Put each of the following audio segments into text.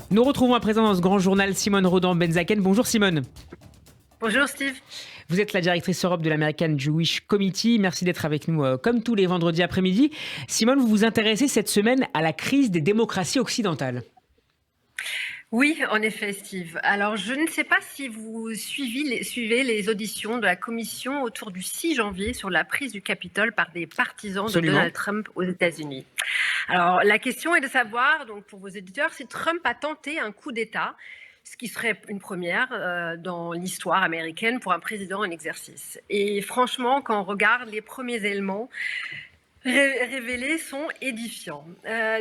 Nous retrouvons à présent dans ce grand journal Simone Rodan-Benzaken. Bonjour Simone. Bonjour Steve. Vous êtes la directrice Europe de l'American Jewish Committee. Merci d'être avec nous comme tous les vendredis après-midi. Simone, vous vous intéressez cette semaine à la crise des démocraties occidentales. Oui, en effet, Steve. Alors, je ne sais pas si vous suivez les auditions de la Commission autour du 6 janvier sur la prise du Capitole par des partisans de Absolument. Donald Trump aux États-Unis. Alors, la question est de savoir, donc pour vos éditeurs, si Trump a tenté un coup d'État, ce qui serait une première dans l'histoire américaine pour un président en exercice. Et franchement, quand on regarde les premiers éléments révélés sont édifiants.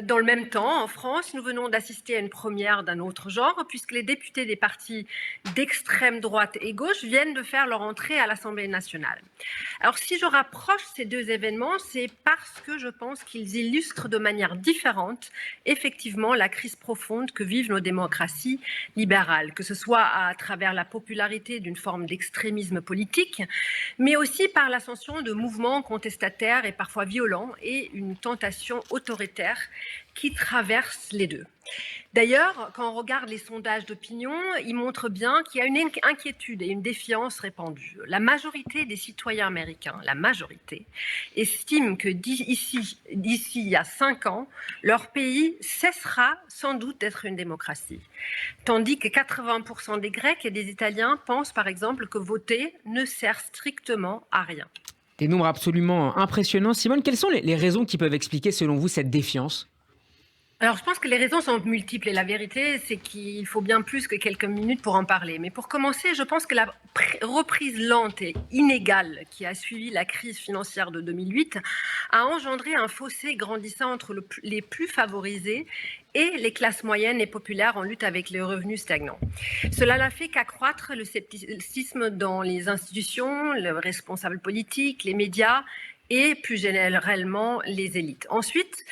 Dans le même temps, en France, nous venons d'assister à une première d'un autre genre, puisque les députés des partis d'extrême droite et gauche viennent de faire leur entrée à l'Assemblée nationale. Alors, si je rapproche ces deux événements, c'est parce que je pense qu'ils illustrent de manière différente, effectivement, la crise profonde que vivent nos démocraties libérales, que ce soit à travers la popularité d'une forme d'extrémisme politique, mais aussi par l'ascension de mouvements contestataires et parfois violents et une tentation autoritaire qui traverse les deux. D'ailleurs, quand on regarde les sondages d'opinion, ils montrent bien qu'il y a une inquiétude et une défiance répandue. La majorité des citoyens américains, la majorité, estiment que d'ici il y a 5 ans, leur pays cessera sans doute d'être une démocratie. Tandis que 80% des Grecs et des Italiens pensent par exemple que voter ne sert strictement à rien. Des nombres absolument impressionnants. Simone, quelles sont les raisons qui peuvent expliquer selon vous cette défiance ? Alors, je pense que les raisons sont multiples et la vérité, c'est qu'il faut bien plus que quelques minutes pour en parler. Mais pour commencer, je pense que la reprise lente et inégale qui a suivi la crise financière de 2008 a engendré un fossé grandissant entre les plus favorisés et les classes moyennes et populaires en lutte avec les revenus stagnants. Cela n'a fait qu'accroître le scepticisme dans les institutions, les responsables politiques, les médias et plus généralement les élites. Ensuite,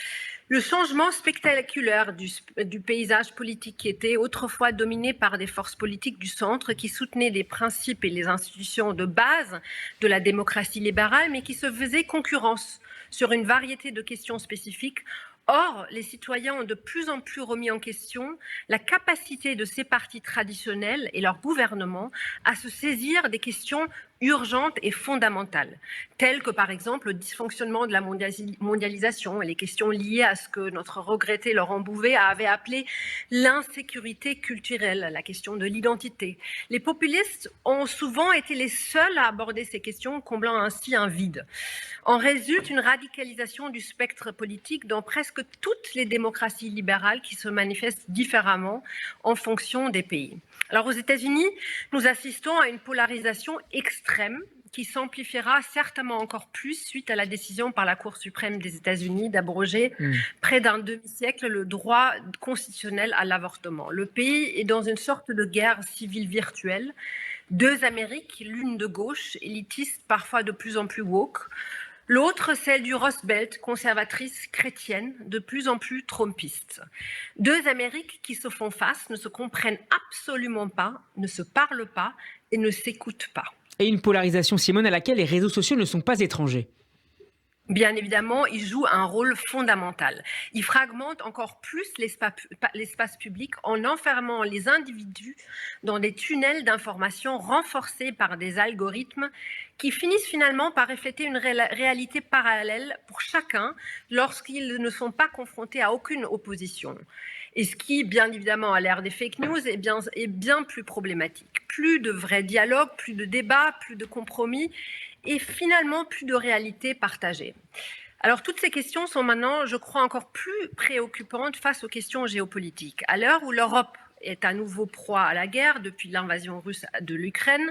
le changement spectaculaire du paysage politique qui était autrefois dominé par des forces politiques du centre qui soutenaient les principes et les institutions de base de la démocratie libérale, mais qui se faisaient concurrence sur une variété de questions spécifiques. Or, les citoyens ont de plus en plus remis en question la capacité de ces partis traditionnels et leur gouvernement à se saisir des questions urgentes et fondamentales, telles que par exemple le dysfonctionnement de la mondialisation et les questions liées à ce que notre regretté Laurent Bouvet avait appelé l'insécurité culturelle, la question de l'identité. Les populistes ont souvent été les seuls à aborder ces questions, comblant ainsi un vide. En résulte une radicalisation du spectre politique dans presque toutes les démocraties libérales qui se manifestent différemment en fonction des pays. Alors aux États-Unis, nous assistons à une polarisation extrême qui s'amplifiera certainement encore plus suite à la décision par la Cour suprême des États-Unis d'abroger près d'un demi-siècle le droit constitutionnel à l'avortement. Le pays est dans une sorte de guerre civile virtuelle. Deux Amériques, l'une de gauche, élitiste, parfois de plus en plus woke. L'autre, celle du Rust Belt, conservatrice chrétienne, de plus en plus trumpiste. Deux Amériques qui se font face, ne se comprennent absolument pas, ne se parlent pas et ne s'écoutent pas. Et une polarisation, Simone, à laquelle les réseaux sociaux ne sont pas étrangers. Bien évidemment, il joue un rôle fondamental. Il fragmente encore plus l'espace public en enfermant les individus dans des tunnels d'information renforcés par des algorithmes qui finissent finalement par refléter une réalité parallèle pour chacun lorsqu'ils ne sont pas confrontés à aucune opposition. Et ce qui, bien évidemment, à l'ère des fake news, est bien plus problématique. Plus de vrai dialogue, plus de débat, plus de compromis et finalement plus de réalité partagée. Alors toutes ces questions sont maintenant, je crois, encore plus préoccupantes face aux questions géopolitiques. À l'heure où l'Europe est à nouveau proie à la guerre depuis l'invasion russe de l'Ukraine,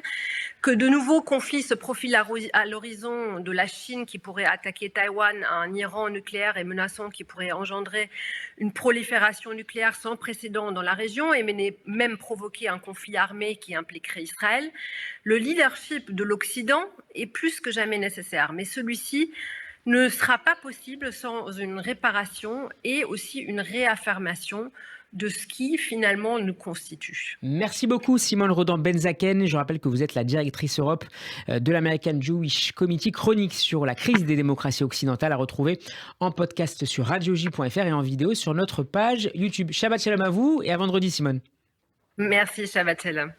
que de nouveaux conflits se profilent à l'horizon, de la Chine qui pourrait attaquer Taïwan, à un Iran nucléaire et menaçant qui pourrait engendrer une prolifération nucléaire sans précédent dans la région et même provoquer un conflit armé qui impliquerait Israël, le leadership de l'Occident est plus que jamais nécessaire. Mais celui-ci ne sera pas possible sans une réparation et aussi une réaffirmation de ce qui finalement nous constitue. Merci beaucoup Simone Rodan-Benzaken. Je rappelle que vous êtes la directrice Europe de l'American Jewish Committee, chronique sur la crise des démocraties occidentales à retrouver en podcast sur radioj.fr et en vidéo sur notre page YouTube. Shabbat shalom à vous et à vendredi Simone. Merci, Shabbat Shalom.